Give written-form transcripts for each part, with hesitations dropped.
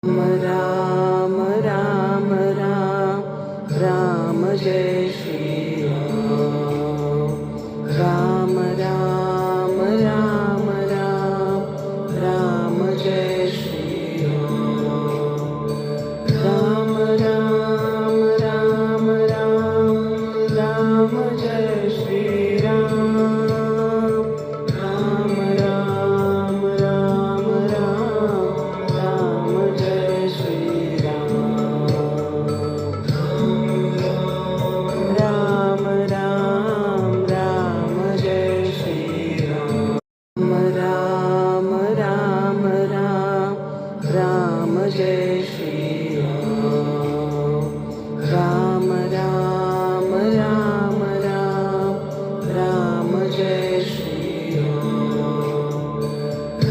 Ram Ram Ram Ram Jai Shri Ram Ram Ram Ram Ram Jai Shri Ram Ram Ram Ram Ram Jai Shri Ram Ram Ram Ram Ram Ram Jai Shri Ram Ram Ram Ram Jai Shri Ram Ram Ram Ram Ram Jai Shri Ram Ram Ram Ram Ram Jai Shri Ram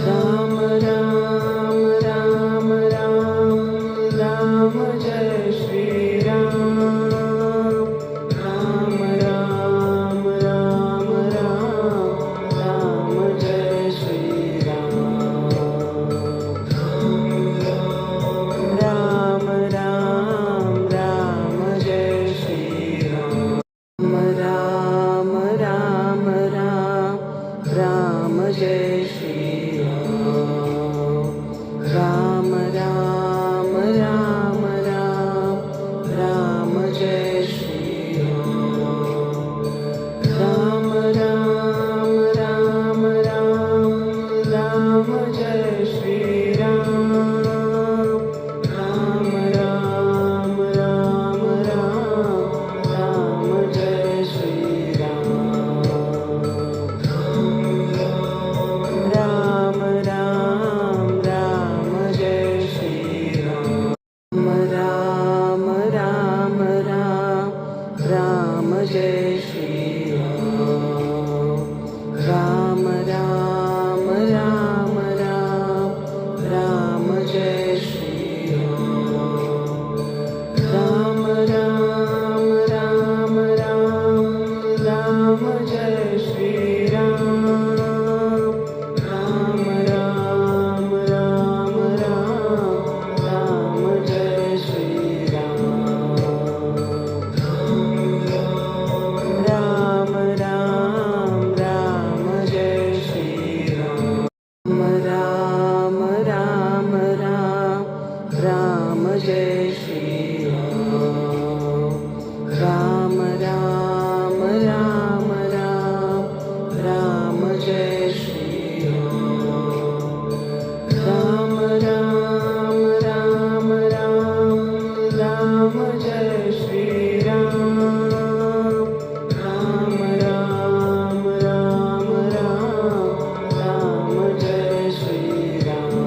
Ram Ram Ram Ram Jai Shri Ram Ram Ram Ram Ram Ram Jai Shri Ram Ram Ram Ram Jai Shri Ram Ram Ram Ram Ram Jai Shri Ram Ram Ram Ram Ram Jai Shri Ram Ram Ram Ram Ram Jai Shri Ram Ram Ram Ram Ram Ram Jai Shri Ram Ram Ram Ram Jai Shri Ram Ram Ram Ram Ram Jai Shri Ram Ram Ram Ram Ram Jai Shri Ram Ram Ram Ram Ram Jai Shri Ram Ram Ram Ram Ram Ram Jai Shri Ram Ram Ram Ram Jai Shri Ram Ram Ram Ram Ram Jai Shri Ram Ram Ram Ram Ram Jai Shri Ram Ram Ram Ram Ram Jai Shri Ram Ram Ram Ram Ram Ram Jai Shri Ram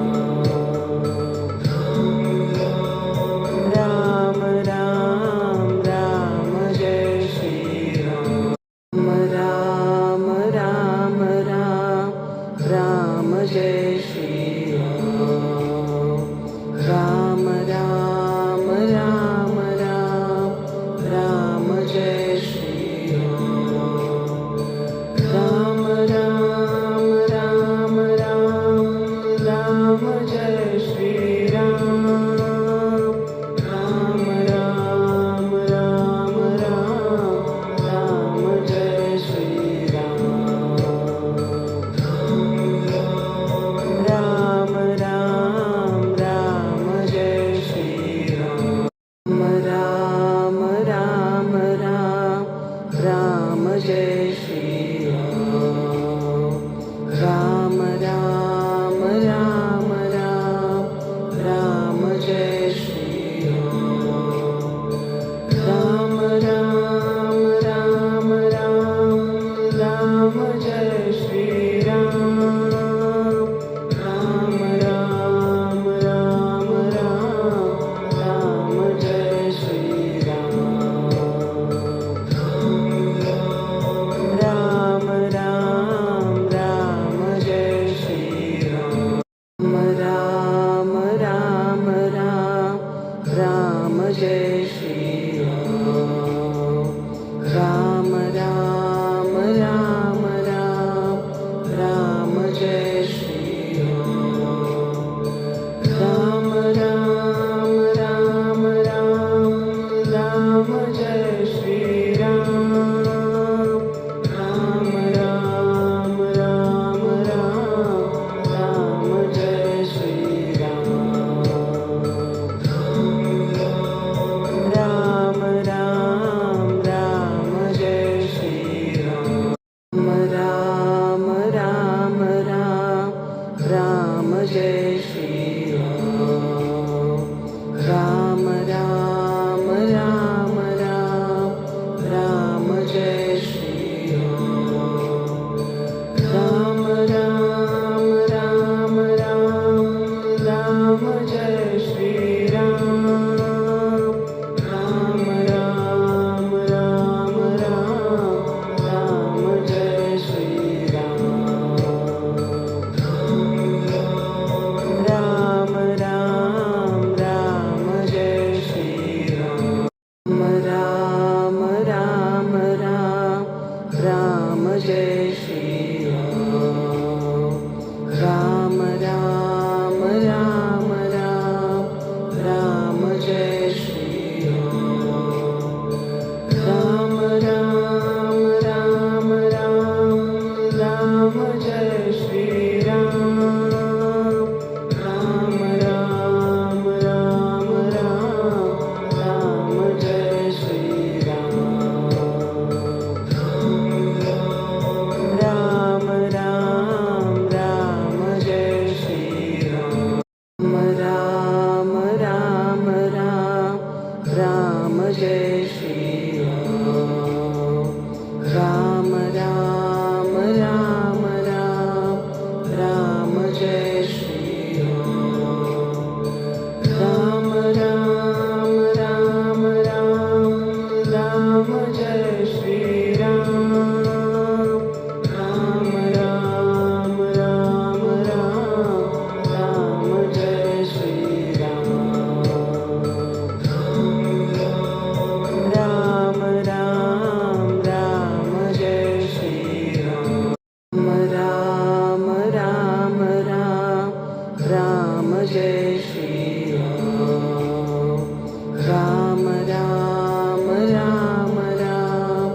Ram Ram Ram Ram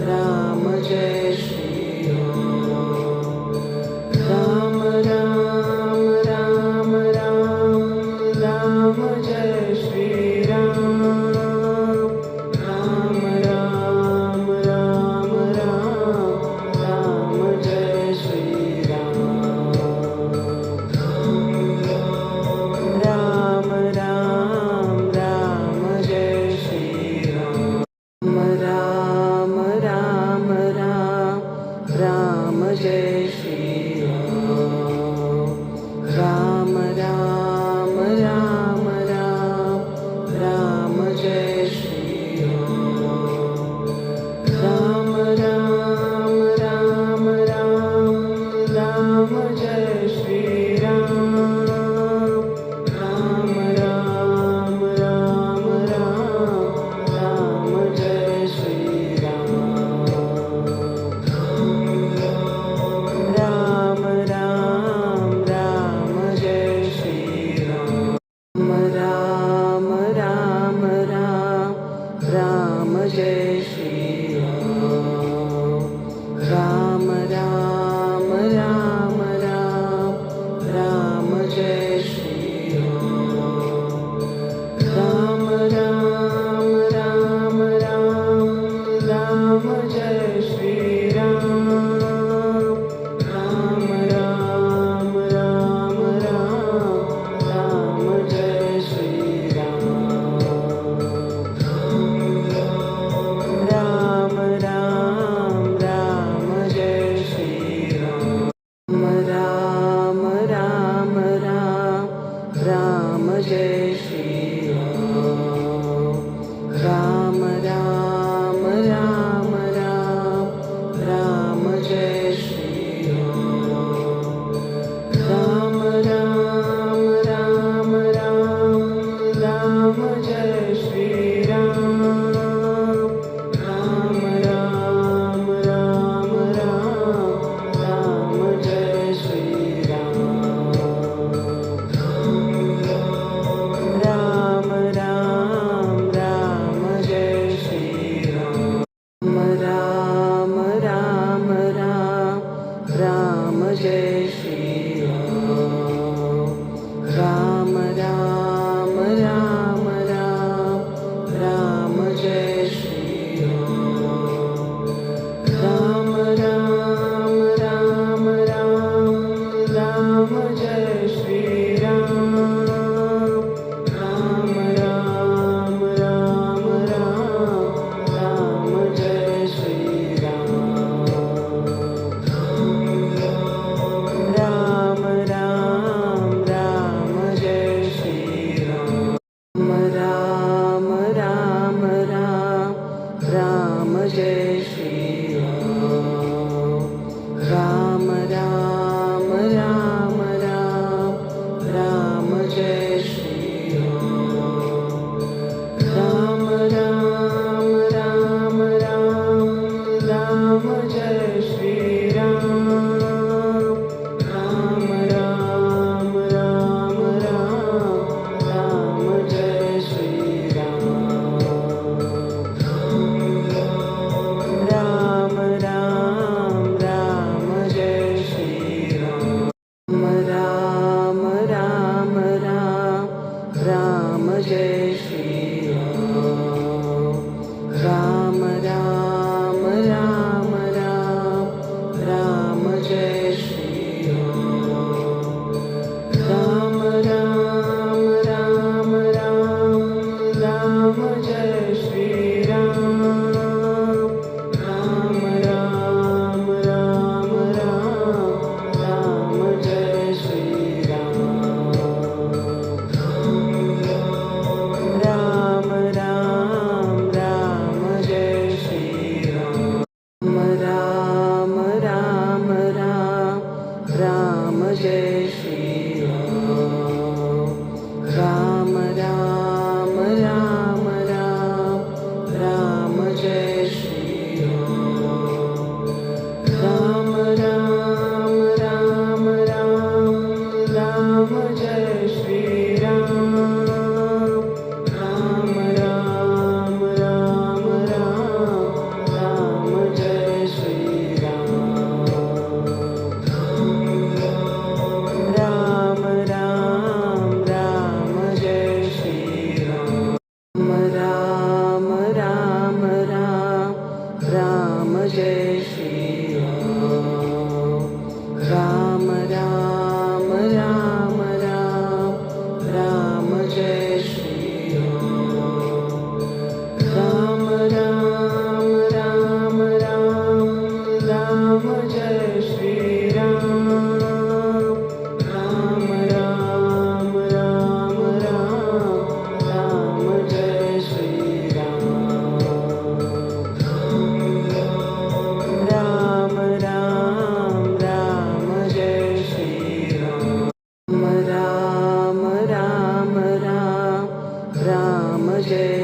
Ram Jay Shri Ram Ram Ram Ram Ram Jay Shri Ram Ram Ram Ram Ram Ram Jay Shri Ram Ram Ram Ram Jay Shri Ram Ram Ram Ram Ram Jay Shri Ram Ram Ram Ram Ram Jay Shri Ram Ram Ram Ram Ram Jay Shri Ram Ram Ram Ram Ram Ram Jay Shri Ram Ram Ram Ram Jay Shri Ram Ram Ram Ram Ram Jay Shri Ram Ram Ram Ram Ram Jay Shri Ram Ram Ram Ram Ram Jay Shri Ram Ram Ram Ram Ram Ram Jay Shri Ram Ram Ram Ram Jay Shri Ram Ram Ram Ram Ram Jay Shri Ram Ram Ram Ram Ram Jay Shri Ram Ram Ram Ram Ram Jay Shri Ram Ram Ram Ram Ram Ram Jay Shri Ram Ram Ram Ram Jay Shri Ram Ram Ram Ram Ram Jay Shri Ram Ram Ram Ram Ram Jay Shri Ram Ram Ram Ram Ram Jay Shri Ram Ram Ram Ram Ram Ram Jay Shri Ram Ram Ram Ram Jay Shri Ram Ram Ram Ram Ram Jay Shri Ram Ram Ram Ram Ram Jay Shri Ram Ram Ram Ram Ram Jay Shri Ram Ram Ram Ram Ram Ram Jay Shri Ram Ram Ram Ram Jay Shri Ram Ram Ram Ram Ram Jay Shri Ram Ram Ram Ram Ram Jay Shri Ram Ram Ram Ram Ram Jay Shri Ram Ram Ram Ram Ram Ram Jay Shri Ram Jai